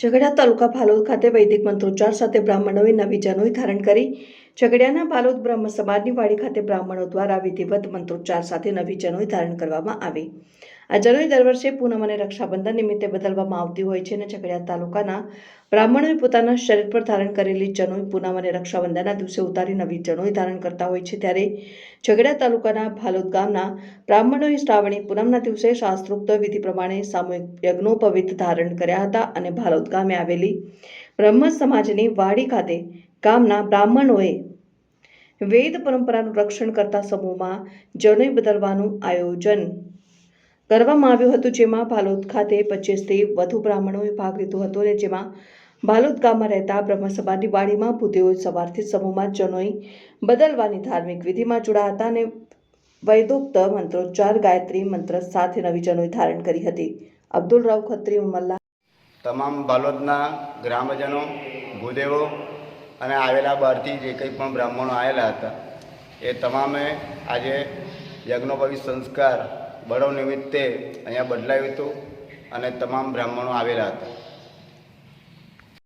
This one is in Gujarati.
ઝઘડિયા તાલુકા ભાલોદ ખાતે વૈદિક મંત્રોચ્ચાર સાથે બ્રાહ્મણોએ નવી જનોઈ ધારણ કરી ઝઘડિયાના ભાલોદ બ્રહ્મ સમાજની વાડી ખાતે બ્રાહ્મણો દ્વારા વિધિવત મંત્રોચ્ચાર સાથે નવી જનોઈ ધારણ કરવામાં આવી। આ જનોઈ દર વર્ષે પૂનમ અને રક્ષાબંધન નિમિત્તે બદલવામાં આવતી હોય છે અને ઝઘડિયા તાલુકાના બ્રાહ્મણોએ પોતાના શરીર પર ધારણ કરેલી જનોઈ પૂનમ અને રક્ષાબંધનના દિવસે ઉતારી નવી જનોઈ ધારણ કરતા હોય છે। ત્યારે ઝઘડિયા તાલુકાના ભાલોદ ગામના બ્રાહ્મણોએ શ્રાવણી પૂનમના દિવસે શાસ્ત્રોક્ત વિધિ પ્રમાણે સામૂહિક યજ્ઞોપવિત ધારણ કર્યા હતા અને ભાલોદ ગામે આવેલી બ્રહ્મ સમાજની વાડી ખાતે ગામના બ્રાહ્મણોએ વેદ પરંપરાનું રક્ષણ કરતા સમૂહમાં જનોઈ બદલવાનું આયોજન કરવામાં આવ્યું હતું, જેમાં ભાલોદ ખાતે 25થી વધુ બ્રાહ્મણોએ ભાગ લીધો હતો અને જેમાં ભાલોદ ગામમાં રહેતા બ્રહ્મ સમાજની વાડીમાં ભૂદેવો સવારથી સમૂહમાં જનોઈ બદલવાની ધાર્મિક વિધિમાં જોડાયા હતા અને વૈદોક્ત મંત્રોચ્ચાર ગાયત્રી મંત્ર સાથે નવી જનોઈ ધારણ કરી હતી। અબ્દુલ રાવ ખત્રી ઉમલ્લા તમામ ભાલોદના ગ્રામજનો, ભૂદેવો અને આવેલા બહારથી જે કંઈ પણ બ્રાહ્મણો આવેલા હતા એ તમામે આજે યજ્ઞોપવિત સંસ્કાર બળો નિમિત્તે અહીંયા બદલાયું હતું અને તમામ બ્રાહ્મણો આવેલા હતા।